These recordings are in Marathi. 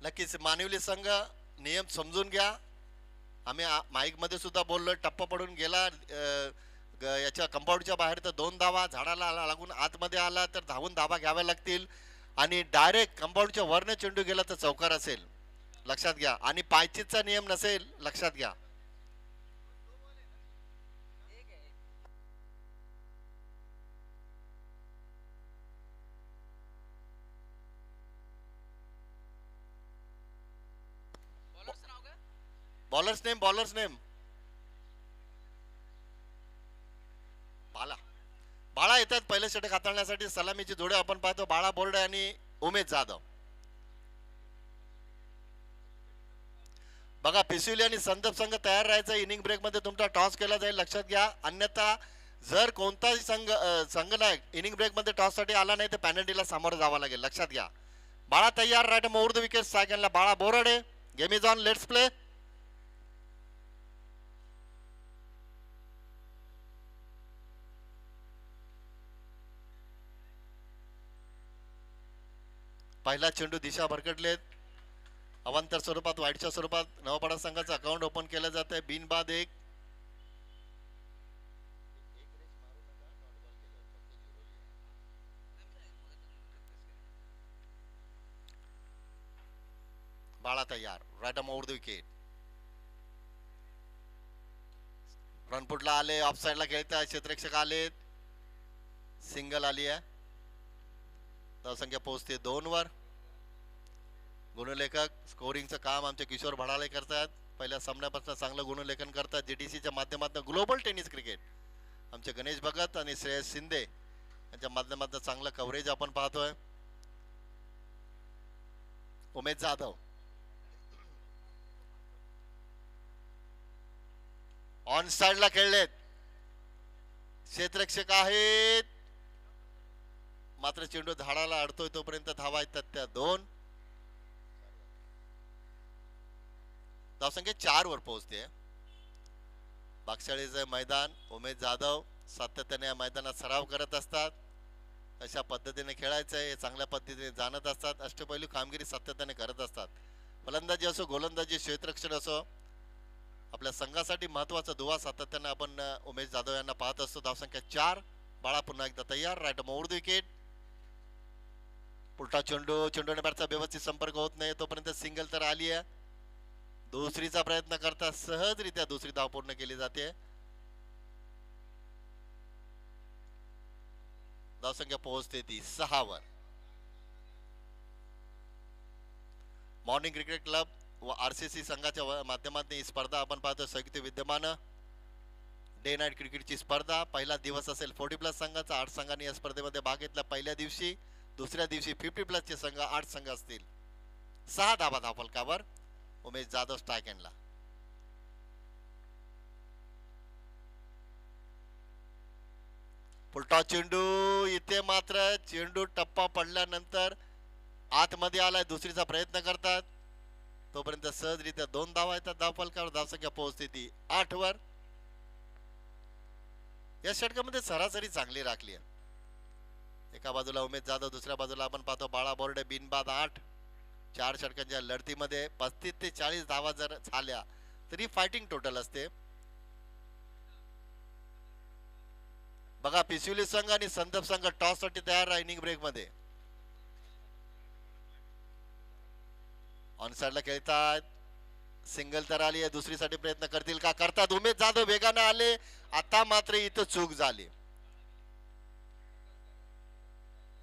नक्कीच मानिवली संघ नियम समजून घ्या. आम्ही माईक मध्ये सुद्धा बोललो, टप्पा पडून गेला याच्या कंपाऊंडच्या बाहेर तर 2 धावा, झाडाला लागून आतमध्ये आला तर धावून धावा घ्याव्या लागतील आणि डायरेक्ट कंपाऊंडच्या वरने चेंडू गेला तर चौकार असेल, लक्षात घ्या. आणि पायचीतचा नियम नसेल, लक्षात घ्या. बॉलर्स नेम बाला बाळा येतात पहिले षटक हाताळण्यासाठी. सलामीची जोडे आपण पाहतो, बाळा बोर्डे आणि उमेश जाधव. बघा पिसिवली आणि संदप संघ तयार राहायचा. इनिंग ब्रेक मध्ये तुमचा टॉस केला जाईल, लक्षात घ्या. अन्यथा जर कोणताही संघ नायक इनिंग ब्रेक मध्ये टॉस साठी आला नाही तर पॅनल्टीला सामोरं जावं लागेल, लक्षात घ्या. बाळा तयार, राईट ओव्हर द विकेट सेकंडला बाळा Borade. Game is on, let's play. पहिला चेंडू दिशा भरकटलेत. अवांतर स्वरूपात वाईटच्या स्वरूपात नवपाडा संघाचं अकाउंट ओपन केलं जात आहे. बिनबाद एक. बाळा तयार, राईट ओव्हर द विकेट. रनपुटला आले, ऑफ साइडला खेळताय, क्षेत्ररक्षक आले, सिंगल आली आहे. धावसंख्या पोहोचते 2 वर. गुणलेखक स्कोरिंगचं काम आमचे किशोर भडाळे करतात. पहिल्या सामन्यापासून चांगलं गुणलेखन करतात. जीटीसीच्या माध्यमातून ग्लोबल टेनिस क्रिकेट आमचे गणेश भगत आणि श्रेयस शिंदे यांच्या माध्यमातून चांगलं कव्हरेज आपण पाहतोय. उमेश जाधव ऑन साइडला खेळलेत, क्षेत्ररक्षक आहेत, मात्र चेंडू झाडाला अडतोय तोपर्यंत धावा येतात त्या 2. धावसंख्या 4 वर पोहोचते. बागशाळीचं मैदान. उमेश जाधव सातत्याने या मैदानात सराव करत असतात. अशा पद्धतीने खेळायचंय हे चांगल्या पद्धतीने जाणत असतात. अष्टपैलू कामगिरी सातत्याने करत असतात. फलंदाजी असो, गोलंदाजी, क्षेत्ररक्षण असो, आपल्या संघासाठी महत्वाचा दुवा सातत्याने आपण उमेश जाधव यांना पाहत असतो. धावसंख्या 4. बाळा पुन्हा एकदा तयार, राईट ओव्हर द विकेट. पुलटा चेंडूने बॅटचा व्यवस्थित संपर्क होत नाही तोपर्यंत सिंगल तर आली आहे. दुसरीचा प्रयत्न करता सहजरित्या दुसरी धाव पूर्ण केली जाते. धावसंख्या पोहोचते ती 6 वर. मॉर्निंग क्रिकेट क्लब व आरसीसी संघाच्या माध्यमातून ही स्पर्धा आपण पाहतो. संयुक्त विद्यमान डे नाईट क्रिकेटची स्पर्धा. पहिला दिवस असेल 40+ संघाचा. 8 संघांनी या स्पर्धेमध्ये भाग घेतला पहिल्या दिवशी. दुसऱ्या दिवशी 50+ चे संघ 8 संघ असतील. 6 धावा धावफलकावर. उमेश जाधव स्ट्राईक एंडला. पुलटा चेंडू इथे मात्र चेंडू टप्पा पडल्यानंतर आतमध्ये आलाय. दुसरीचा प्रयत्न करतात तोपर्यंत सहजरित्या 2 धावा येतात धावफलकावर. धावसंख्या पोहोचते ती 8 वर. या षटकामध्ये सरासरी चांगली राखली आहे. एका बाजूला उमेश जाधव, दुसऱ्या बाजूला आपण पाहतो बाळा बोर्डे. बिनबाद 8. 4 षटकांच्या लढतीमध्ये 35 ते 40 धावा जर झाल्या तरी फायटिंग टोटल असते. बघा पिसिवली संघ आणि संदप संघ टॉस साठी तयार आहे. इनिंग ब्रेक मध्ये ऑन साइडला खेळतात. सिंगल तर आली आहे. दुसरीसाठी प्रयत्न करतील का? करतात. उमेश जाधव वेगाने आले. आता मात्र इथं चूक झाली.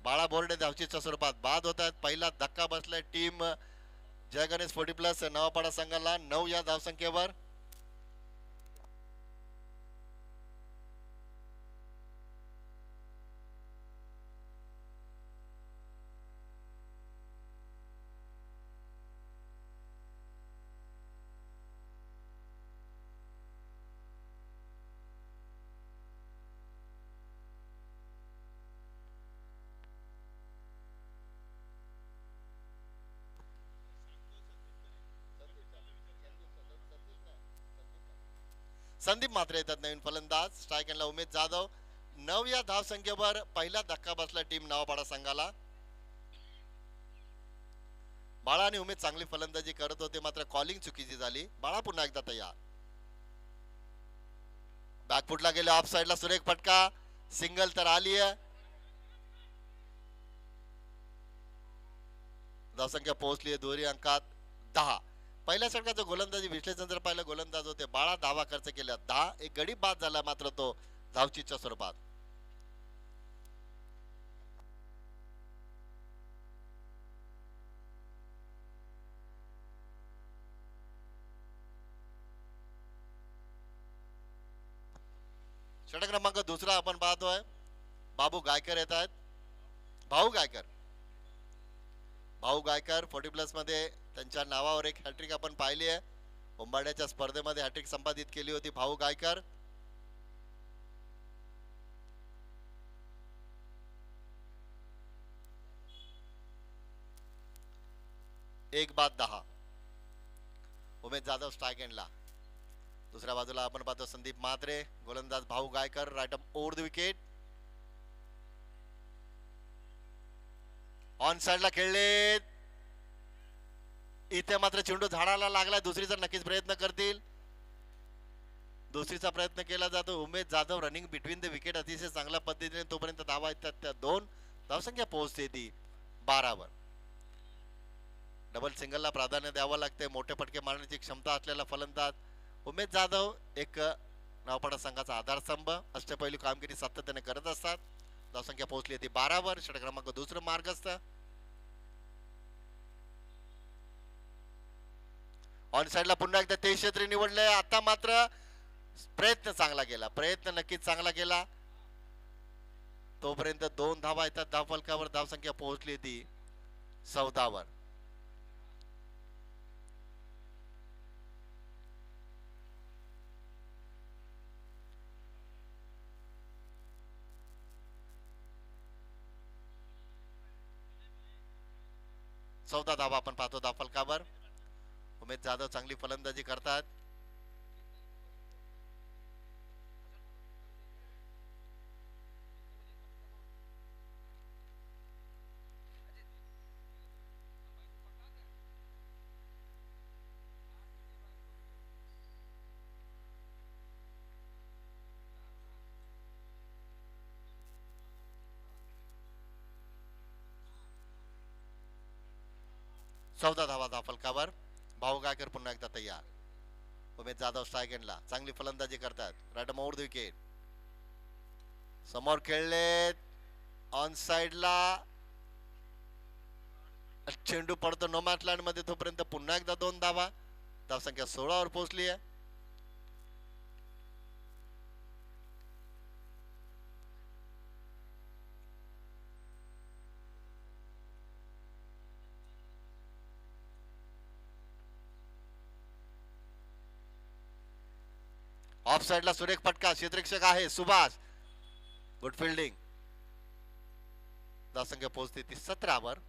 बाळा बोर्डे धावचीच्या स्वरूपात बाद होत आहेत. पहिला धक्का बसलाय टीम जय गणेश 40+ नवापाडा संघाला 9 या धावसंख्येवर. संदीप मात्र येतात नवीन फलंदाज. स्ट्राईक एंडला उमेश जाधव. 9 या धावसंख्येवर पहिला धक्का बसला टीम नवापाडा संघाला. बाळा आणि उमेद चांगली फलंदाजी करत होते, मात्र कॉलिंग चुकीची झाली. बाळा पुन्हा एकदा तयार. बॅकफुटला गेले, ऑफ साइडला सुरेख फटका, सिंगल तर आली आहे. धावसंख्या पोहोचली आहे दुहेरी अंकात 10. पहिल्या षटकाचं गोलंदाजी विश्लेषण जर पाहिलं, गोलंदाज होते बाळा, धावा खर्च केल्या 10. एक गडी बाद झाला, मात्र तो धावचीच्या स्वरूपात. षटक क्रमांक दुसरा आपण पाहतोय. बाबू गायकर येत आहेत. भाऊ गायकर 40+ मध्ये त्यांच्या नावावर एक हॅट्रिक आपण पाहिली आहे. उंबाड्याच्या स्पर्धेमध्ये हॅट्रिक संपादित केली होती भाऊ गायकर. एक बाद 10. उमेश जाधव स्ट्राइक एंडला. दुसऱ्या बाजूला आपण पाहतो संदीप म्हात्रे, गोलंदाज Bhau Gaikar, right up over the wicket. On साइडला खेळले, इथे मात्र चेंडू झाडाला लागला. दुसरीचा नक्कीच प्रयत्न करतील. दुसरीचा प्रयत्न केला जातो. Umesh Jadhav running between the wicket अतिशय चांगल्या पद्धतीने, तोपर्यंत धावा येतात त्या 2. धावसंख्या पोहोचते ती 12 वर. डबल सिंगलला प्राधान्य द्यावं लागते. मोठे फटके मारण्याची क्षमता असलेला फलंदाज उमेश जाधव एक नावपाडा संघाचा आधारस्तंभ. अष्टपैलू कामगिरी सातत्याने करत असतात. धावसंख्या पोहोचली ती 12 वर. षटक क्रमांक दुसरं मार्गस्थ. ऑन साइडला पुन्हा एकदा 23 क्षेत्री निवडले. आता मात्र प्रयत्न चांगला केला, प्रयत्न नक्कीच चांगला केला. तोपर्यंत 2 धावा येतात धावफलकावर. धावसंख्या पोहोचली ती 14 वर. चौदा धावा आपण पाहतो धावफलकावर. उमेश जाधव चांगली फलंदाजी करतात. चौदा धावा धावफलकावर. भाऊ गायकर पुन्हा एकदा तयार. उमेश जाधव स्ट्राइक एंडला. चांगली फलंदाजी करतात. Right over the wicket. समोर खेळले, ऑन साइडला चेंडू पडतो नो मॅच लँड मध्ये. तोपर्यंत पुन्हा एकदा 2 धावा. धावसंख्या 16 वर पोहोचली आहे. ऑफ साइडला सुरेख फटका, क्षेत्ररक्षक आहे सुभाष. Good fielding. धावसंख्या पोहोचते ती 17 वर.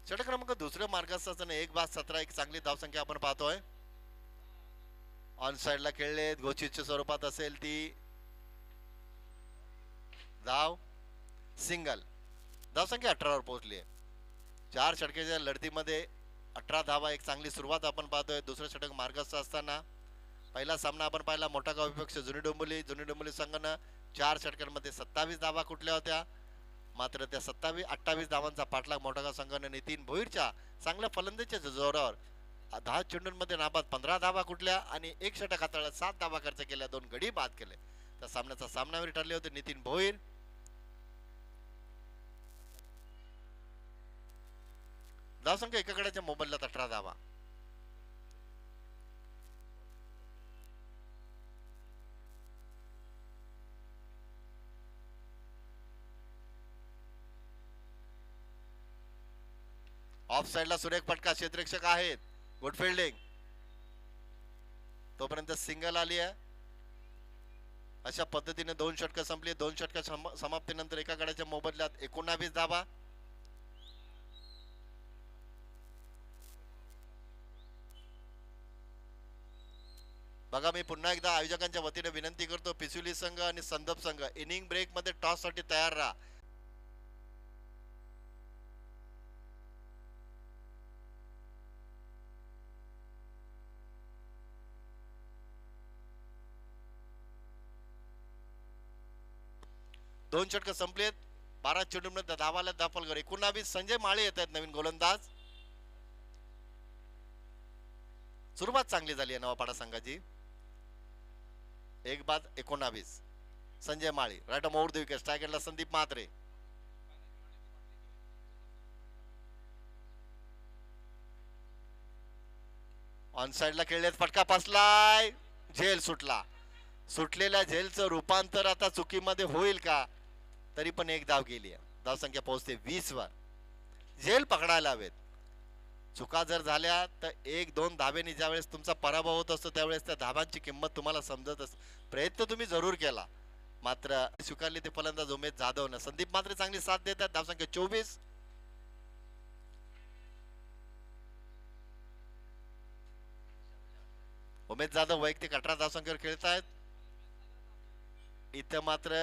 षटक क्रमांक दुसऱ्या मार्गस्थाने 1 बाद 17. एक चांगली धावसंख्या आपण पाहतोय. ऑन साइडला खेळले, घोषितच्या स्वरूपात असेल ती धाव. सिंगल. धावसंख्या 18 वर पोहोचली आहे. 4 षटकाच्या लढतीमध्ये 18 धावा, एक चांगली सुरुवात आपण पाहतोय. दुसरं षटक मार्गस्थ असताना पहिला सामना आपण पाहिला मोठा गाव विपक्ष जुनी डोंबिवली संघानं 4 षटकांमध्ये 27 धावा कुठल्या होत्या. मात्र त्या 28 धावांचा पाठलाग मोठा गाव संघाने नितीन भोईरच्या चांगल्या फलंदाजीच्या जोरावर 10 चेंडूंमध्ये नाबाद 15 धावा कुठल्या आणि एक षटक हाताळत 7 धावा खर्च केल्या, 2 गडी बाद केले. त्या सामन्याचा सामनावीर ठरले होते नितीन भोईर. धावसंख्या एकाकडेच्या मोबदल्यात 18 धावा. ऑफ साइडला सुरेख फटका, क्षेत्ररक्षक आहेत. Good fielding. तोपर्यंत सिंगल आली आहे. अशा पद्धतीने 2 षटक संपली. 2 षटक समाप्तीनंतर एका गड्याच्या मोबदल्यात 19 धावा. बघा, मी पुन्हा एकदा आयोजकांच्या वतीने विनंती करतो, पिसुली संघ आणि संदप संघ इनिंग ब्रेक मध्ये टॉस साठी तयार राहा. दोन षटक संपलेत. 12 चेंडूमध्ये धावाला दाफलकर 19. संजय माळे येत आहेत नवीन गोलंदाज. सुरुवात चांगली झाली आहे नवापाडा संघाची. एक बाद 19. Sanjay Mali right mode the wicket. स्ट्रायकरला संदीप म्हात्रे. ऑन साइडला खेळलेत. फटका फसलाय. झेल सुटला. सुटलेल्या झेलचं रूपांतर आता चुकीमध्ये होईल का? तरी पण एक धाव गेली. धावसंख्या पोहोचते 20 वर. झेल पकडायला हवेत. चुका जर झाल्या तर 1-2 धावेने ज्यावेळेस तुमचा पराभव होत असतो त्यावेळेस त्या धावांची किंमत तुम्हाला समजत असते. प्रयत्न तुम्ही जरूर केला, मात्र स्वीकारली ते फलंदाज उमेश जाधवनं. संदीप मात्र चांगली साथ देतात. धावसंख्या 24. उमेश जाधव वैयक्तिक 18 धावसंख्येवर खेळत आहेत. इथं मात्र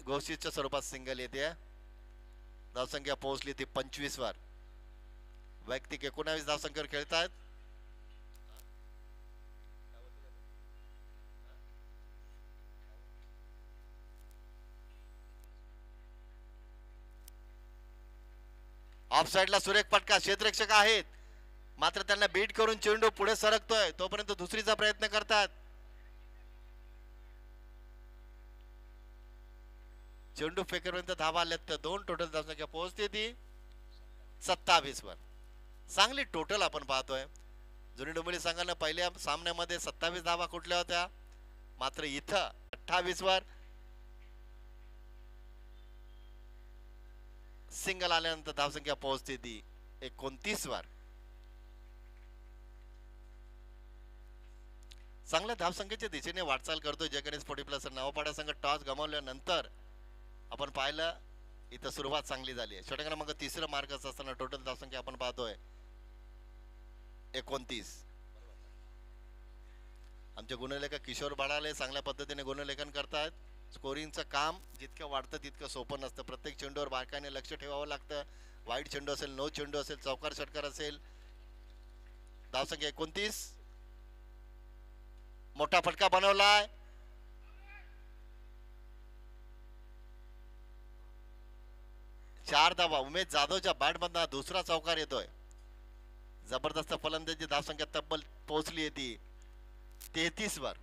घोषितच्या स्वरूपात सिंगल येते. धावसंख्या पोहोचली ती 25 वर. वैयक्तिक 19 धावसंख्येवर खेळत आहेत. ऑफ साइडला सुरेख फटका. क्षेत्ररक्षक आहेत मात्र त्यांना बीट करून चेंडू पुढे सरकतोय. तोपर्यंत दुसरीचा प्रयत्न करतात. चेंडू फेकेपर्यंत धावा आल्यात तर 2 टोटल धावसंख्या पोहोचते ती 27 वर. चांगली टोटल आपण पाहतोय. जुनी डोंबिवली संघानं पहिल्या सामन्यामध्ये 27 धावा कुठल्या होत्या, मात्र इथं 28 वर सिंगल आल्यानंतर धावसंख्या पोहोचते ती 29 वर. चांगल्या धावसंख्येच्या दिशेने वाटचाल करतोय जय गणेश 40+ नवापाडा संघ. टॉस गमावल्यानंतर आपण पाहिलं इथं सुरुवात चांगली झाली आहे. षटक क्रमांक 3 मार्कच असताना टोटल धावसंख्या आपण पाहतोय 29. आमचे गुणलेखक किशोर बाळाले चांगल्या पद्धतीने गुणलेखन करतात. स्कोरिंगचं काम जितकं वाढतं तितकं सोपं नसतं. प्रत्येक चेंडूवर बारकाईने लक्ष ठेवावं लागतं. वाईट चेंडू असेल, नो चेंडू असेल, चौकार षटकार असेल. धावसंख्या 29. मोठा फटका बनवलाय. चार धावा. उमेश जाधवच्या बॅट मधून दुसरा चौकार येतोय. जबरदस्त फलंदाजी. धावसंख्या तब्बल पोहोचली आहे ती 33 वर.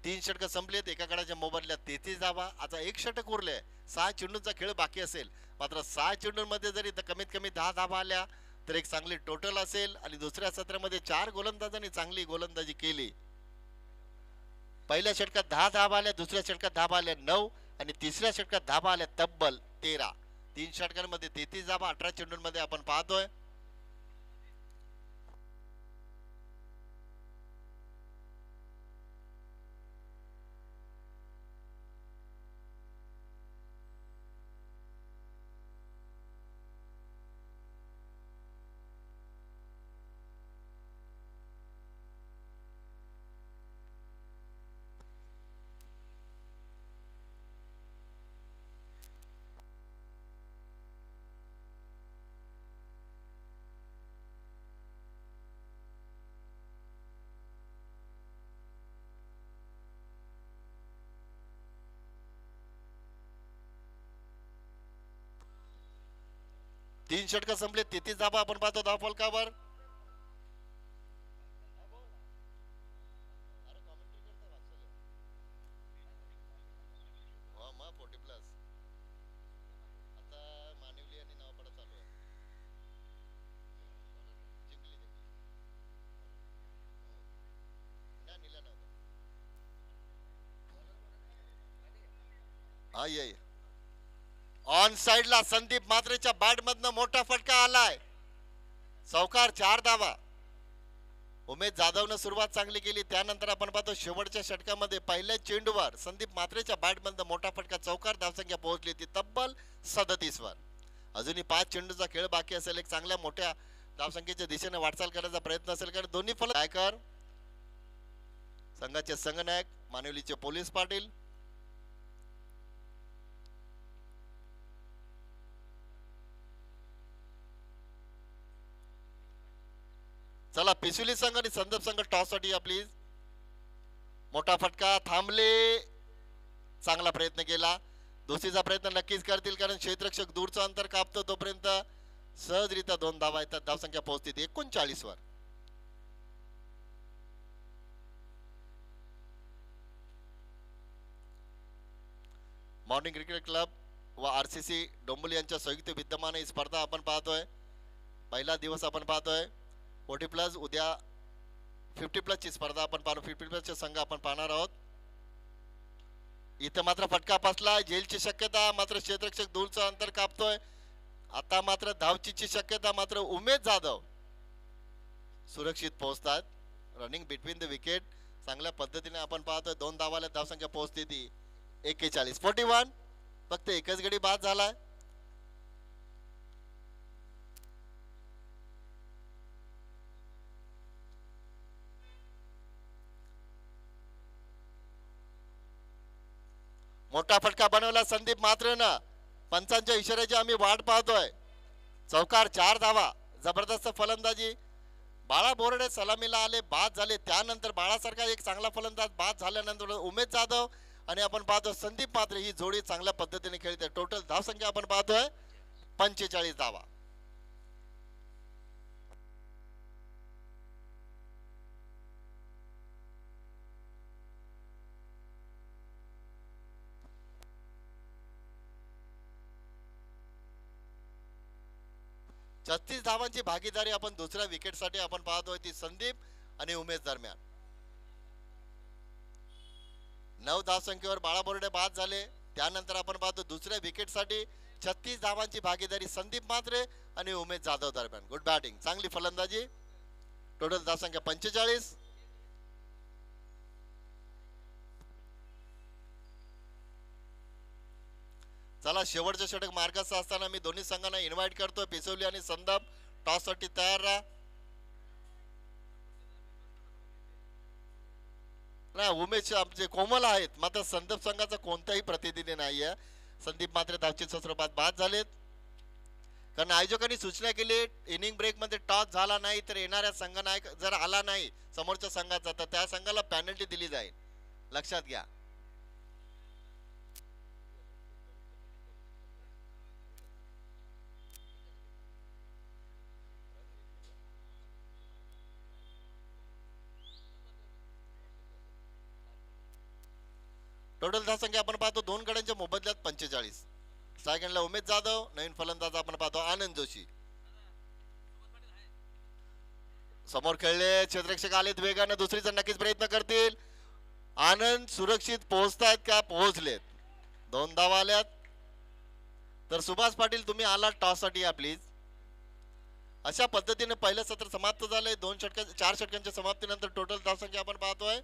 3 षटक संपलेत. एका गडाच्या मोबदल्यात 33 धावा. आता 1 षटक उरले. 6 चेंडूंचा खेळ बाकी असेल, मात्र 6 चेंडूंमध्ये जरी कमीत कमी 10 धावा आल्या तर एक चांगली टोटल असेल. आणि दुसऱ्या सत्रामध्ये 4 गोलंदाजांनी चांगली गोलंदाजी केली. पहिल्या षटकात 10 धावा आल्या, दुसऱ्या षटकात धावा आल्या 9 आणि तिसऱ्या षटकात धावा आल्या तब्बल 13. 3 षटकांमध्ये 33 धावा 18 चेंडूंमध्ये आपण पाहतोय. तीन षटक संपले. 33 धावा आपण पाहतो धावफलकावर. ऑन साइडला संदीप म्हात्रेच्या बॅट मधनं मोठा फटका आलाय. चौकार 4 धावा. उमेश जाधवनं सुरुवात चांगली केली. त्यानंतर आपण पाहतो शेवटच्या षटकामध्ये पहिल्या चेंडूवर संदीप म्हात्रेच्या बॅट मधनं मोठा फटका. चौकार. धावसंख्या पोहोचली ती तब्बल 37 वर. अजूनही 5 चेंडूचा खेळ बाकी असेल. एक चांगल्या मोठ्या धावसंख्येच्या दिशेने वाटचाल करण्याचा प्रयत्न असेल कारण दोन्ही फलंदाज संघाचे संघनायक मानवलीचे पोलीस पाटील. चला पिसुली संघ आणि संदर्भ संघ टॉस साठी या प्लीज. मोठा फटका थांबले. चांगला प्रयत्न केला. दुसरीचा प्रयत्न नक्कीच करतील कारण क्षेत्ररक्षक दूरचं अंतर कापतो तोपर्यंत सहजरित्या 2 धावा येतात. धावसंख्या पोहोचते 39 वर. मॉर्निंग क्रिकेट क्लब व RCC डोंबिवली यांच्या संयुक्त विद्यमान ही स्पर्धा आपण पाहतोय. पहिला दिवस आपण पाहतोय. 40+ उद्या 50+ ची स्पर्धा आपण पाहतो. 50+ चे संघ आपण पाहणार आहोत. इथं मात्र फटका फसला. जेलची शक्यता मात्र क्षेत्ररक्षक दूरचं अंतर कापतोय. आता मात्र धावचीची शक्यता मात्र उमेश जाधव सुरक्षित पोहोचतात. रनिंग बिटवीन द विकेट चांगल्या पद्धतीने आपण पाहतोय. 2 धावाला धावसंख्या पोहोचते ती 41. 41 फक्त एकच गडी बाद झालाय. मोठा फटका बनवला संदीप मात्र ना पंचांच्या इशाऱ्याची आम्ही वाट पाहतोय. चौकार 4 धावा. जबरदस्त फलंदाजी. बाळा बोर्डे सलामीला आले बाद झाले. त्यानंतर बाळासारखा एक चांगला फलंदाज बाद झाल्यानंतर उमेश जाधव आणि आपण पाहतो संदीप मात्र ही जोडी चांगल्या पद्धतीने खेळते. टोटल धावसंख्या आपण पाहतोय 45 धावा. छत्तीस धावांची भागीदारी आपण दुसऱ्या विकेटसाठी आपण पाहतोय ती संदीप आणि उमेश दरम्यान. 9 धावसंख्येवर बाळा बोर्डे बाद झाले. त्यानंतर आपण पाहतो दुसऱ्या विकेटसाठी 36 धावांची भागीदारी संदीप मात्रे आणि उमेश जाधव दरम्यान. Good batting. चांगली फलंदाजी. टोटल धावसंख्या 45. चला शेवटचे षटक मार्गाचा असताना मी दोन्ही संघांना इन्व्हाइट करतो. पिसोली आणि संदप टॉस साठी तयार राहा. नाही उमेश आमचे कोमल आहेत मात्र संदप संघाचा कोणताही प्रतिनिधी नाहीये. संदीप मात्र धावची स्वरूपात बाद झालेत कारण आयोजकांनी सूचना केली इनिंग ब्रेक मध्ये टॉस झाला नाही तर येणाऱ्या संघनायक जर आला नाही समोरच्या संघाचा तर त्या संघाला पेनल्टी दिली जाईल. लक्षात घ्या. टोटल धावसंख्या आपण पाहतो 2 गड्यांच्या मोबदल्यात 45. सेकंडला उमेश जाधव. नवीन फलंदाज आपण पाहतो आनंद जोशी. समोर खेळले क्षेत्ररक्षक आलेत वेगाने. दुसरीचा नक्कीच प्रयत्न करतील. आनंद सुरक्षित पोहोचतायत का? पोहोचलेत. 2 धावा आल्यात. तर सुभाष पाटील तुम्ही आलात टॉस साठी या प्लीज. अशा पद्धतीने पहिलं सत्र समाप्त झालंय. 4 षटकांच्या समाप्तीनंतर टोटल धावसंख्या आपण पाहतोय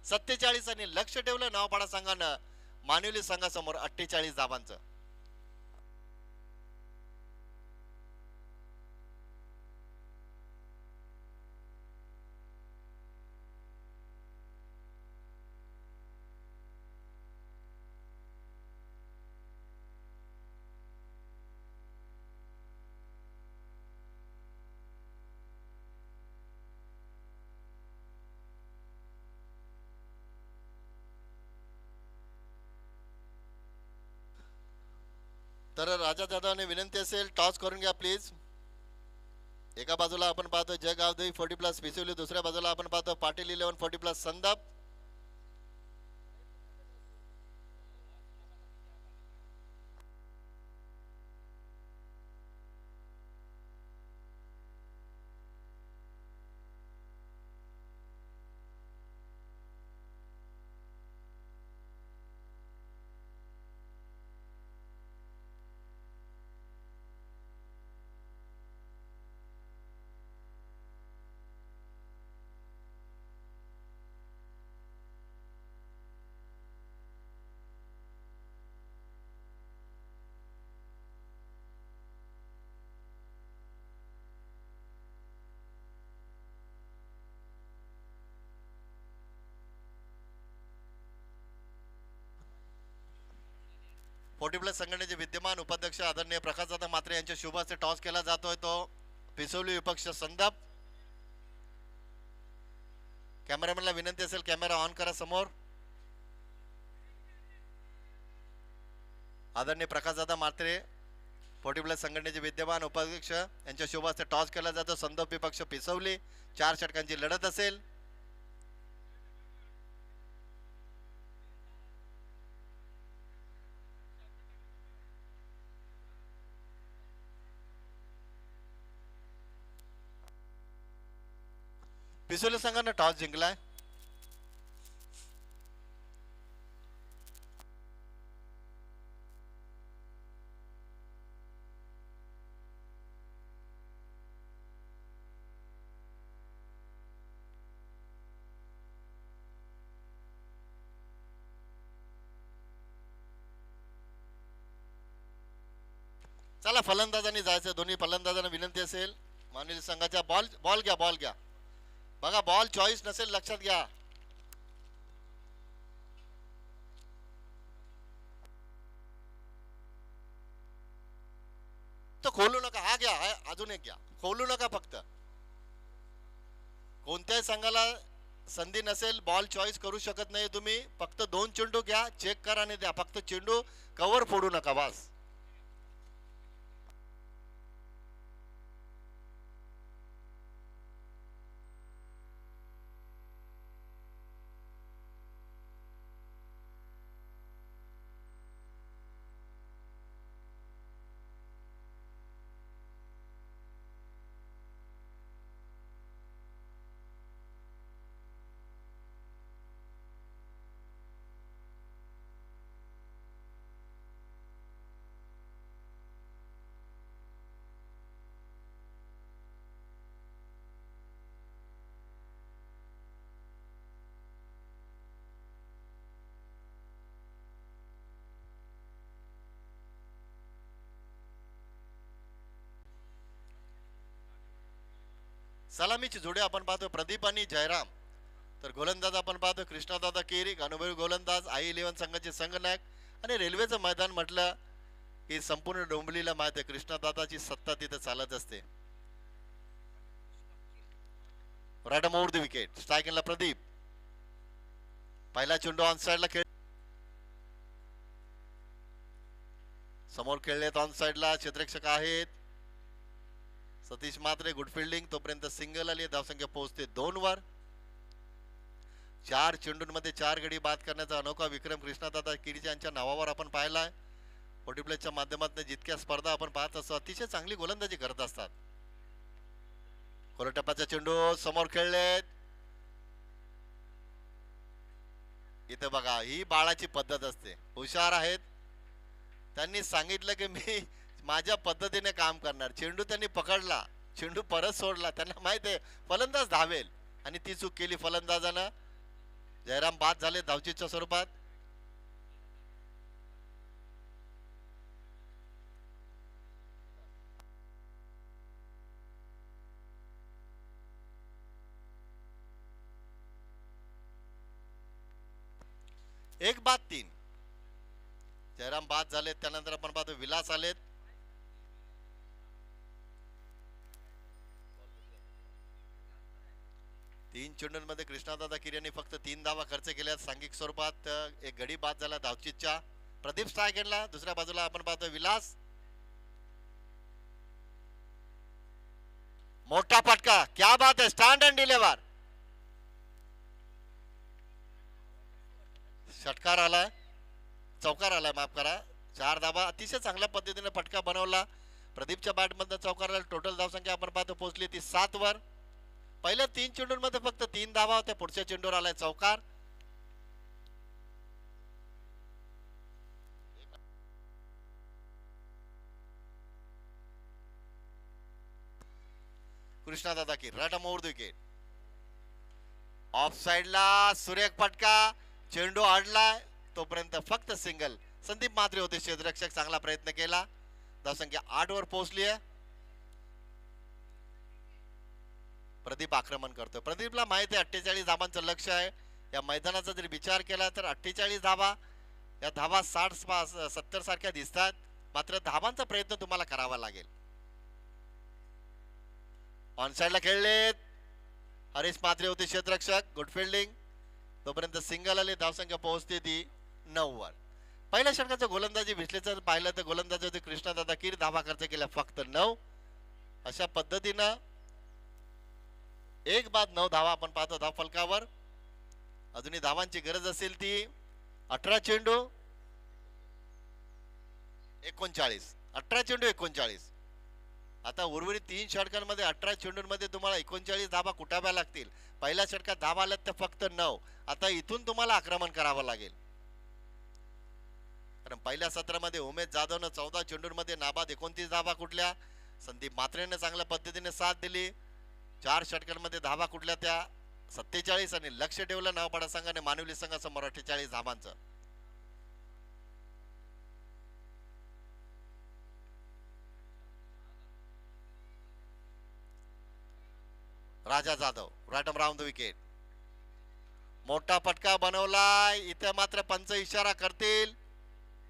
47 आणि लक्ष ठेवलं नावपाडा संघानं मानवली संघासमोर 48 धावांचं. तर राजा जाधवने विनंती असेल टॉस करून घ्या प्लीज. एका बाजूला आपण पाहतो जयगावदेवी 40+ पिसवली. दुसऱ्या बाजूला आपण पाहतो पाटील 11 40+ संदप. फोर्टी प्लस संघटनेचे विद्यमान उपाध्यक्ष आदरणीय प्रकाशदादा म्हात्रे यांच्या शुभ हस्ते टॉस केला जातोय तो पिसोली विपक्ष संदप. कॅमेरामॅनला विनंती असेल कॅमेरा ऑन करा समोर. आदरणीय प्रकाशदादा म्हात्रे फोर्टी प्लस संघटनेचे विद्यमान उपाध्यक्ष यांच्या शुभ हस्ते टॉस केला जातो. संदप विपक्ष पिसवली 4 षटकांची लढत असेल. पिसोली संघानं टॉस जिंकलाय. चला फलंदाजांनी जायचं. दोन्ही फलंदाजांना विनंती असेल मानवी संघाच्या बॉल घ्या बघा. बॉल चॉईस नसेल लक्षात घ्या. तो खोलू नका. हा घ्या. अजून एक घ्या. खोलू नका. फक्त कोणत्याही संघाला संधी नसेल बॉल चॉईस करू शकत नाही तुम्ही. फक्त 2 चेंडू घ्या, चेक करा आणि द्या. फक्त चेंडू कव्हर फोडू नका बस. सलामीची जोडी आपण पाहतो प्रदीप आणि जयराम. तर गोलंदाज आपण पाहतो कृष्णादादा केरिक, अनुभवी गोलंदाज, I11 संघाचे संघनायक. आणि रेल्वेचं मैदान म्हटलं की संपूर्ण डोंबिवलीला माहिती आहे कृष्णादादाची सत्ता तिथे चालत असते. Right over the wicket. स्ट्रायकिंगला प्रदीप. पहिला चेंडू ऑन साइडला खेळ. समोर खेळलेत ऑन साइडला क्षेत्ररक्षक आहेत सतीश म्हात्रे. Good fielding. तोपर्यंत सिंगल आली. धावसंख्या पोहोचते 2 वर. 4 चेंडूंमध्ये 4 गडी बाद करण्याचा अनोखा विक्रम कृष्णादादा किरीज यांच्या नावावर आपण पाहिलाय. फोर्टी प्लसच्या माध्यमातून जितक्या स्पर्धा आपण पाहत असतो अतिशय चांगली गोलंदाजी करत असतात. खोलटप्प्याचा चेंडू समोर खेळलेत. इथे बघा ही बाळाची पद्धत असते. हुशार आहेत. त्यांनी सांगितलं की मी माझ्या पद्धतीने काम करणार. चेंडू त्यांनी पकडला, चेंडू परत सोडला. त्यांना माहित आहे फलंदाज धावेल आणि ती चूक केली फलंदाजानं. जयराम बाद झाले धावचीच्या स्वरूपात. एक बाद 3. जयराम बाद झालेत. त्यानंतर आपण पाहतो विलास आलेत. तीन चेंडूंमध्ये कृष्णादादा किरी यांनी फक्त 3 धावा खर्च केल्या सांघिक स्वरूपात. एक गडी बाद झाला धावचीतच्या. प्रदीप स्ट्रायकरला. दुसऱ्या बाजूला आपण पाहतो विलास. मोठा फटका. क्या बात है. Stand and deliver. षटकार आलाय. चौकार आलाय माफ करा. 4 धावा. अतिशय चांगल्या पद्धतीने फटका बनवला प्रदीपच्या बॅट मधनं. चौकार टोटल धावसंख्या आपण पाहतो पोहोचली ती 7 वर. पहिल्या 3 चेंडूंमध्ये फक्त 3 धावा होत्या. पुढच्या चेंडूवर आलाय चौकार. कृष्णादादा की right over the wicket. Off साइडला सुरेख फटका. चेंडू अडलाय. तोपर्यंत फक्त सिंगल. संदीप म्हात्रे होते क्षेत्ररक्षक. चांगला प्रयत्न केला. धावसंख्या 8 वर पोहोचली आहे. प्रदीप आक्रमण करतोय. प्रदीपला माहिती आहे 48 धावांचं लक्ष आहे. या मैदानाचा जर विचार केला तर 48 धावा या धावा 60-70 सारख्या दिसतात, मात्र धावांचा प्रयत्न तुम्हाला करावा लागेल. ऑनसाइडला खेळलेत, हरीश म्हात्रे होते क्षेत्ररक्षक, गुड फिल्डिंग. तोपर्यंत सिंगल आले, धावसंख्या पोहोचते ती 9 वर. पहिल्या षटकाचं गोलंदाजी विश्लेषण पाहिलं तर गोलंदाजी होते कृष्णदादा कीर, धावा खर्च केल्या फक्त 9. अशा पद्धतीनं 1 बाद 9 धावा आपण पाहतो धाव फलकावर. अजूनही धावांची गरज असेल ती 18 चेंडू 39, 18 चेंडू 39. आता उर्वरित 3 षटकांमध्ये 18 चेंडूंमध्ये तुम्हाला 39 धावा कुटाव्या लागतील. पहिल्या षटकात धावा आल्यात तर फक्त 9. आता इथून तुम्हाला आक्रमण करावं लागेल, कारण पहिल्या सत्रामध्ये उमेश जाधवनं 14 चेंडूंमध्ये नाबाद 29 धावा कुठल्या. संदीप म्हात्रेने चांगल्या पद्धतीने साथ दिली. 4 षटकांमध्ये धावा कुठल्या त्या 47, आणि लक्ष ठेवलं नवापाडा संघाने मानवली संघासमोर 48 धावांचं. Raja Jadhav right round the wicket. मोठा फटका बनवलाय, इथे मात्र पंच इशारा करतील.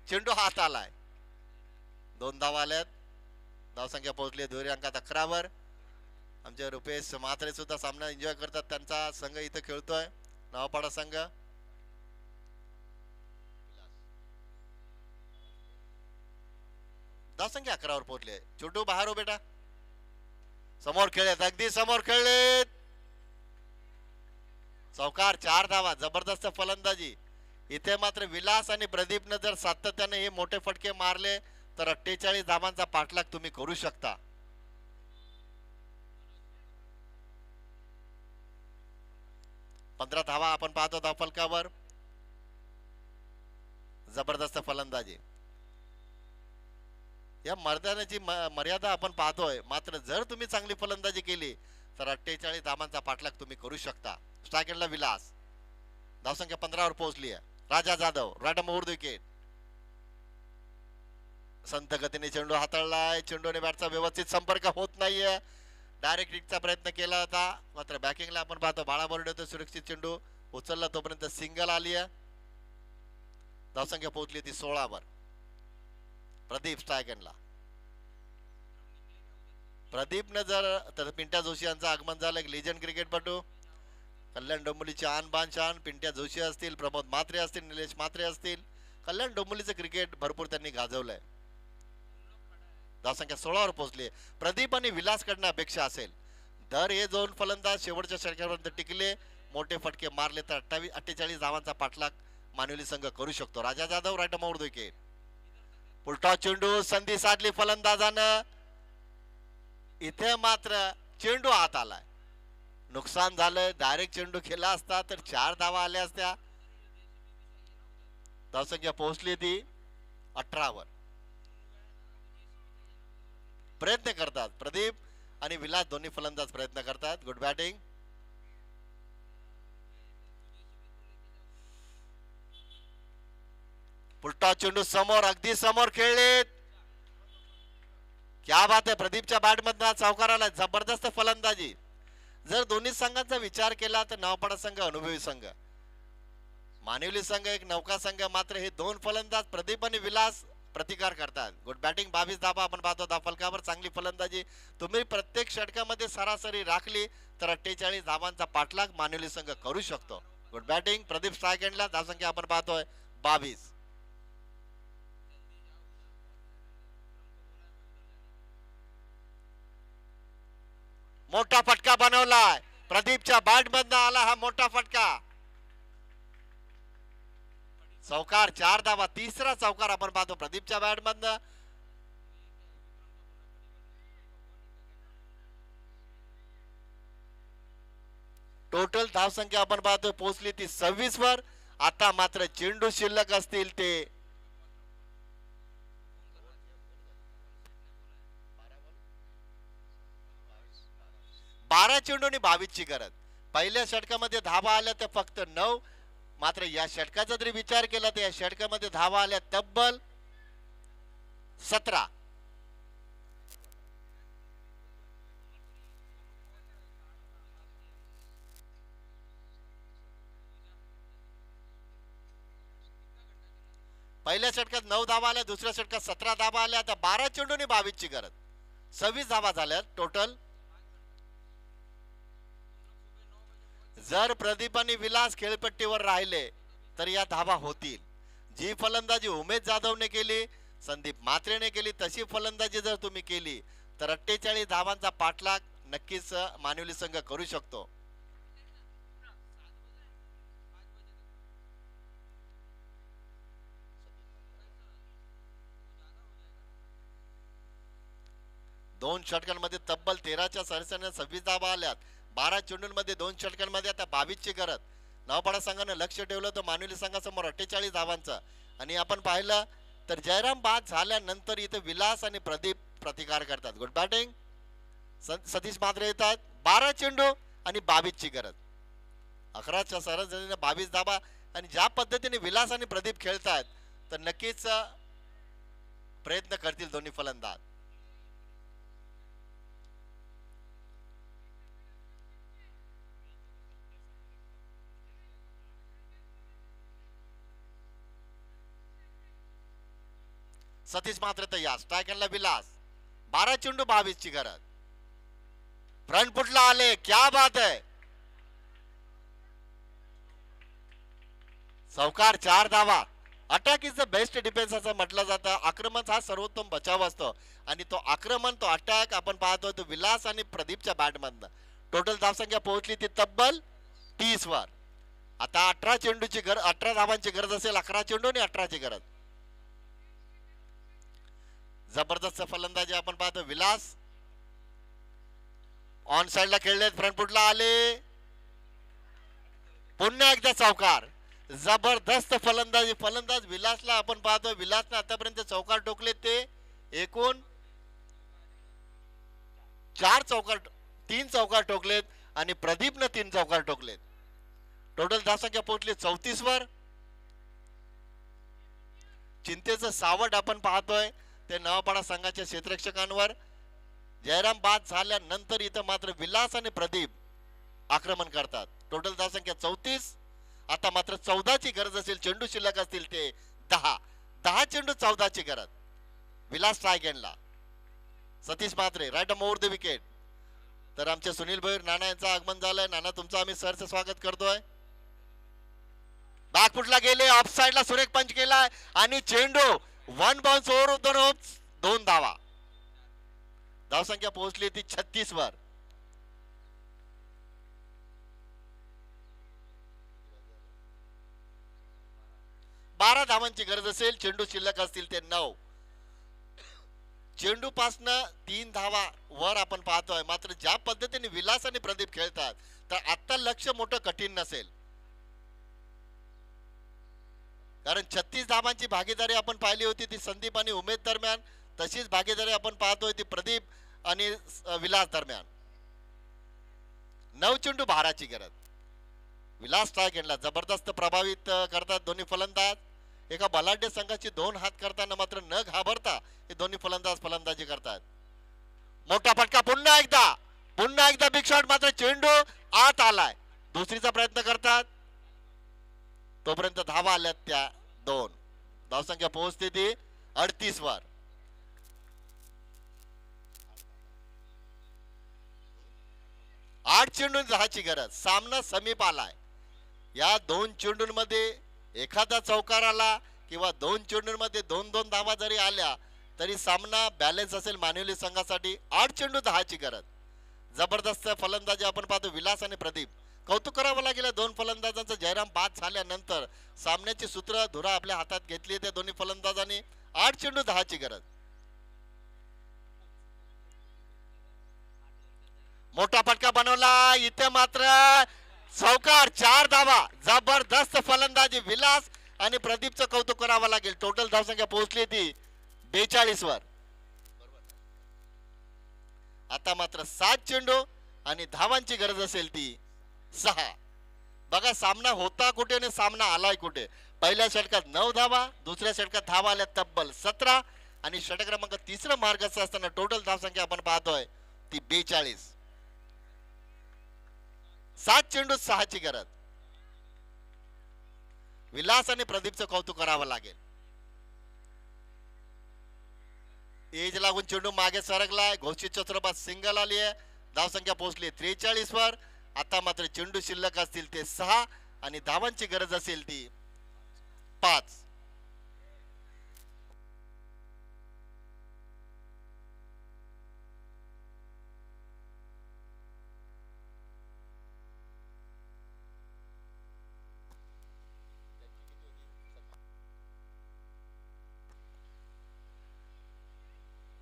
चेंडू हात आलाय, 2 धावा आल्यात, धावसंख्या पोहोचली दुहेरी अंकात 11 वर. आमचे रुपेश म्हात्रे सुद्धा सामना एन्जॉय करतात, त्यांचा संघ इथे खेळतोय नवापाडा संघ. धावसंख्या 11 वर पोहोचले. छोटू बाहेर हो बेटा, समोर खेळलेत, अगदी समोर खेळलेत. चौकार, 4 धावा, जबरदस्त फलंदाजी. इथे मात्र विलास आणि प्रदीपनं जर सातत्याने हे मोठे फटके मारले तर 48 धावांचा पाठलाग तुम्ही करू शकता. पंधरा धावा आपण पाहतो धावफलकावर. जबरदस्त फलंदाजी. या मैदानाची मर्यादा आपण पाहतोय, मात्र जर तुम्ही चांगली फलंदाजी केली तर 48 धावांचा पाठलाग तुम्ही करू शकता. स्ट्रायकरला विलास, धावसंख्या 15 वर पोहोचली आहे. राजा जाधव राईट मोहर विकेट. संत गतीने चेंडू हाताळलाय, चेंडूने बॅटचा व्यवस्थित संपर्क होत नाहीये. डायरेक्ट हिटचा प्रयत्न केला होता, मात्र बॅकिंगला आपण पाहतो बाळा बोर्डे सुरक्षित चेंडू उचलला, तोपर्यंत सिंगल आली आहे. धावसंख्या पोहोचली ती 16 वर. प्रदीप स्ट्रायकनला, प्रदीपनं जर तर पिंट्या जोशी यांचं आगमन झालं, एक लेजंड क्रिकेटपटू. कल्याण डोंबिवलीचे आन बान शान पिंट्या जोशी असतील, प्रमोद म्हात्रे असतील, निलेश म्हात्रे असतील. कल्याण डोंबिवलीचं क्रिकेट भरपूर त्यांनी गाजवलंय. धावसंख्या 16 वर पोहोचली. प्रदीप आणि विलास कडनं अपेक्षा असेल दर हे 2 फलंदाज शेवटच्या षटकापर्यंत टिकले, मोठे फटके मारले तर 48 धावांचा पाठलाग मानवली संघ करू शकतो. राजा जाधव राईट मोहर विकेट. उलटा चेंडू, संधी साधली फलंदाजानं, इथे मात्र चेंडू हात आलाय, नुकसान झालं. डायरेक्ट चेंडू खेळला असता तर 4 धावा आल्या असत्या. धावसंख्या पोहोचली ती 18 वर. प्रयत्न करतात प्रदीप आणि विलास, दोन्ही फलंदाज प्रयत्न करतात. Good batting. उलटा चेंडू समोर, अगदी समोर खेळलेत. क्या बात आहे, प्रदीपच्या बॅट मधनं चौकाराला जबरदस्त फलंदाजी. जर दोन्ही संघांचा विचार केला तर नवापाडा संघ अनुभवी संघ, मानवली संघ एक नौका संघ. मात्र हे 2 फलंदाज प्रदीप आणि विलास प्रतिकार करतात. Good batting. 22 धावा आपण पाहतो धावफलकावर. चांगली फलंदाजी. तुम्ही प्रत्येक षटकामध्ये सरासरी राखली तर 48 धावांचा पाठलाग मानवली संघ करू शकतो. Good batting. प्रदीप स्ट्रायकँडला, धावसंख्या आपण पाहतोय 22. मोठा फटका बनवलाय, प्रदीपच्या बॅट मधनं आला हा मोठा फटका. चौकार, 4 धावा, तिसरा चौकार आपण पाहतो प्रदीपच्या बॅट मधनं. टोटल धावसंख्या आपण पाहतो पोहोचली ती 26 वर. आता मात्र चेंडू शिल्लक असतील ते 12 चेंडू आणि 22 ची गरज. पहिल्या षटकामध्ये धावा आल्या त्या फक्त 9, मात्र या षटकाचा जरी विचार केला तर या षटकामध्ये धावा आल्या तब्बल 17. पहिल्या षटकात 9 धावा आल्या, दुसऱ्या षटकात 17 धावा आल्या. आता 12 चेंडूने 22ची गरज, 26 धावा झाल्या टोटल. जर प्रदीप आणि विलास खेळपट्टीवर राहिले तर या धावा होतील. जी फलंदाजी उमेश जाधवने केली, संदीप म्हात्रेने केली, तशी फलंदाजी जर तुम्ही केली तर 48 धावांचा पाठलाग नक्कीच मानवली संघ करू शकतो. दोन षटकांमध्ये तब्बल 13च्या सरासरीने 26 धावा आल्यात. 12 चेंडूंमध्ये 2 षटकांमध्ये आता 22ची गरज. नवपाडा संघाने लक्ष ठेवलं तर मानवली संघासमोर 48 धावांचं. आणि आपण पाहिलं तर जयराम बाद झाल्यानंतर इथे विलास आणि प्रदीप प्रतिकार करतात. Good batting. सतीश म्हात्रे येतात. 12 चेंडू आणि 22ची गरज. 11च्या सरासरीने 22 धावा. आणि ज्या पद्धतीने विलास आणि प्रदीप खेळतात तर नक्कीच प्रयत्न करतील दोन्ही फलंदाज. सतीश मात्र तयार. स्ट्रायकरला विलास. 12 चेंडू 22ची गरज. फ्रंट फुटला आले. क्या बात आहे. चौकार, 4 धावा. Attack is the best defence असं म्हटलं जातं. आक्रमण हा सर्वोत्तम बचाव असतो आणि तो आक्रमण, तो अटॅक आपण पाहतो तो विलास आणि प्रदीपच्या बॅटमधनं. टोटल धावसंख्या पोहोचली ती तब्बल 30 वर. आता 18 चेंडूची गरज, 18 धावांची गरज असेल. 11 चेंडू आणि 18ची गरज. जबरदस्त फलंदाजी आपण पाहतो. विलास ऑन साइडला खेळलेत. फ्रंट फुटला आले. पुन्हा एकदा चौकार. जबरदस्त फलंदाजी. फलंदाज विलासला आपण पाहतो. विलासने आतापर्यंत चौकार ठोकले ते एकूण 4 चौकार, 3 चौकार ठोकलेत आणि प्रदीपने 3 चौकार ठोकलेत. टोटल धावसंख्या पोहोचली 34 वर. चिंतेचं सावट आपण पाहतोय ते नवापाडा संघाच्या क्षेत्ररक्षकांवर. जयराम बाद झाल्यानंतर इथं मात्र विलास आणि प्रदीप आक्रमण करतात. टोटल धावसंख्या 34. आता मात्र 14ची गरज असेल. चेंडू शिल्लक असतील ते 10 चेंडू 14ची गरज. Vilas strike. Satish Mhatre right over the wicket. तर आमचे सुनील भैर नाना यांचं आगमन झालंय. नाना तुमचं आम्ही सरचं स्वागत करतोय. बॅक फुटला गेले. ऑफ साइडला सुरेख पंच केलाय आणि चेंडू 1 बाउन्स ओव्हर होतो. 2 धावा. धावसंख्या पोहोचली ती 36 वर. बारा धावांची गरज असेल. चेंडू शिल्लक असतील ते 9. चेंडू पासनं 3 धावा वर आपण पाहतोय. मात्र ज्या पद्धतीने विलास आणि प्रदीप खेळतात तर आता लक्ष मोठं कठीण नसेल. कारण 36 धावांची भागीदारी आपण पाहिली होती ती संदीप आणि उमेश दरम्यान. तशीच भागीदारी आपण पाहतोय ती प्रदीप आणि विलास दरम्यान. 9 चेंडू 12ची गरज. विलास स्ट्रायकला जबरदस्त प्रभावित करतात दोन्ही फलंदाज. एका बलाढ्य संघाची 2 हात करताना मात्र न घाबरता हे दोन्ही फलंदाज फलंदाजी करतात. मोठा फटका. पुन्हा एकदा बिग शॉट. मात्र चेंडू आत आलाय. दुसरीचा प्रयत्न करतात तोपर्यंत धावा आल्यात त्या 2. धावसंख्या पोहोचते ती 38 वर. आठ चेंडू 10ची गरज. सामना समीप आलाय. या 2 चेंडूंमध्ये एखादा चौकार आला किंवा 2 चेंडूंमध्ये 2-2 धावा जरी आल्या तरी सामना बॅलन्स असेल मानवली संघासाठी. 8 चेंडू 10ची गरज. जबरदस्त फलंदाजी आपण पाहतो विलास आणि प्रदीप. कौतुक करावं लागेल 2 फलंदाजांचं. जयराम बाद झाल्यानंतर सामन्याची सूत्र धुरा आपल्या हातात घेतली त्या दोन्ही फलंदाजांनी. 8 चेंडू 10ची गरज. मोठा फटका बनवला. इथे मात्र चौकार. 4 धावा. जबरदस्त फलंदाजी विलास आणि प्रदीपचं कौतुक करावं लागेल. टोटल धावसंख्या पोहोचली ती 42 वर. आता मात्र 7 चेंडू आणि धावांची गरज असेल ती 6. बघा सामना होता कुठे आणि सामना आलाय कुठे. पहिल्या षटकात 9 धावा. दुसऱ्या षटकात धावा आल्या तब्बल 17 आणि षटक क्रमांक 3 मार्गाचा असताना टोटल धावसंख्या आपण पाहतोय ती 42. 7 चेंडू 6ची गरज. विलास आणि प्रदीपचं कौतुक करावं लागेल. एज लागून चेंडू मागे सरकलाय. घोषितच्या स्वरूपात सिंगल आली आहे. धावसंख्या पोहोचली 43 वर. आता मात्र चेंडू शिल्लक असतील ते 6 आणि धावांची गरज असेल ती 5.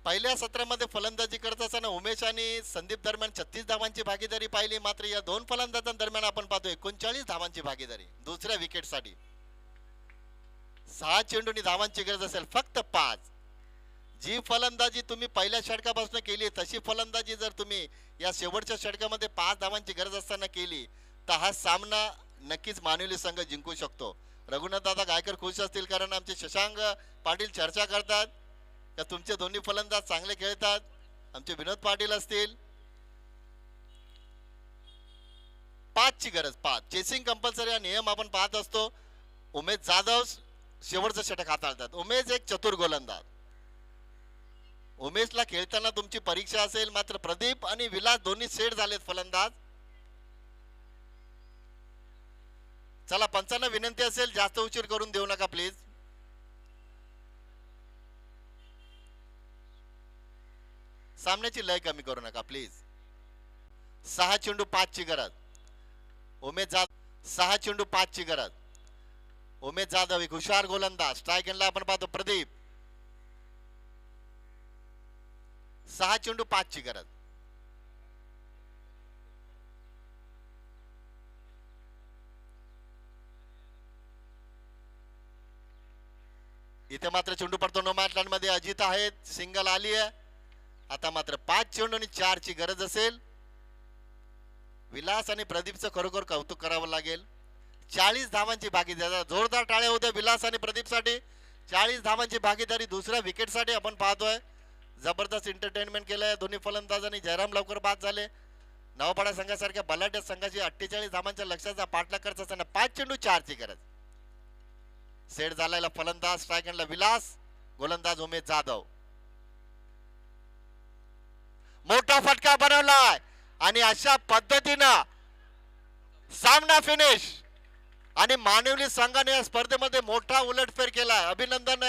पहिल्या सत्रामध्ये फलंदाजी करत असताना उमेश आणि संदीप दरम्यान 36 धावांची भागीदारी पाहिली. मात्र या दोन फलंदाजांदरम्यान आपण पाहतो 39 धावांची भागीदारी दुसऱ्या विकेटसाठी. 6 चेंडूंनी धावांची गरज असेल फक्त 5. जी फलंदाजी तुम्ही पहिल्या षटकापासून केली तशी फलंदाजी जर तुम्ही या शेवटच्या षटकामध्ये 5 धावांची गरज असताना केली तर हा सामना नक्कीच मानवली संघ जिंकू शकतो. रघुनाथ दादा गायकर खुश असतील कारण आमचे शशांक पाटील चर्चा करतात का तुमचे दोन्ही फलंदाज चांगले खेळतात. आमचे विनोद पाटील असतील. 5 ची गरज 5. चेसिंग कंपल्सरी हा नियम आपण पाहत असतो. उमेश जाधव शेवटचं षटक हाताळतात. उमेश एक चतुर गोलंदाज. उमेशला खेळताना तुमची परीक्षा असेल. मात्र प्रदीप आणि विलास दोन्ही सेट झालेत फलंदाज. चला पंचांना विनंती असेल जास्त उशीर करून देऊ नका प्लीज. सामन्याची लय कमी करू नका प्लीज. 6 चेंडू 5 ची गरज. उमेश जाधव 6 चेंडू 5 ची गरज. उमेश जाधव एक हुशार गोलंदाज. स्ट्राईक एंडला आपण पाहतो प्रदीप. 6 चेंडू 5 ची गरज. इथे मात्र चेंडू पडतो नो मॅच लँड मध्ये. अजित आहेत. सिंगल आली आहे. आता मात्र 5 चेंडू आणि 4 ची गरज असेल. विलास आणि प्रदीपचं खरोखर कौतुक करावं लागेल. 40 धावांची भागीदारी. जोरदार टाळ्या होत्या विलास आणि प्रदीपसाठी. 40 धावांची भागीदारी दुसऱ्या विकेटसाठी आपण पाहतोय. जबरदस्त एंटरटेनमेंट केलंय दोन्ही फलंदाजांनी. जयराम लवकर बाद झाले. नवपाडा संघासारख्या बलाढ्य संघाची 48 धावांच्या लक्ष्याचा पाठलाग करत असताना 5 चेंडू 4 ची गरज. सेट झालेला फलंदाज स्ट्राईक एंडला विलास. गोलंदाज उमेश जाधव. मोठा फटका बनवलाय आणि अशा पद्धतीनं सामना फिनिश. आणि मानवली संघाने या स्पर्धेमध्ये मोठा उलटफेर केलाय. अभिनंदन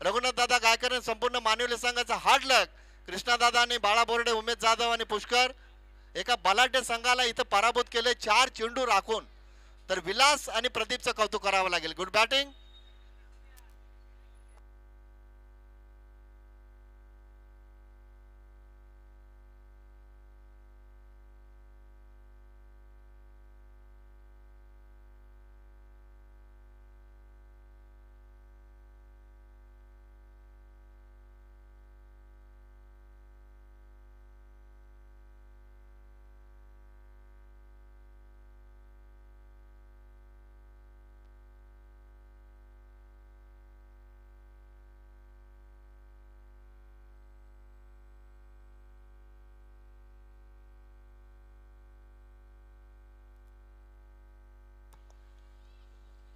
रघुनाथ दादा गायकर संपूर्ण मानवली संघाचा हार्ड लक. कृष्णा दादा आणि बाळा बोर्डे, उमेश जाधव आणि पुष्कर एका बलाढ्य संघाला इथं पराभूत केले 4 चेंडू राखून. तर विलास आणि प्रदीपचं कौतुक करावं लागेल. Good batting.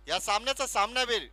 या सामन्याचा सामनावीर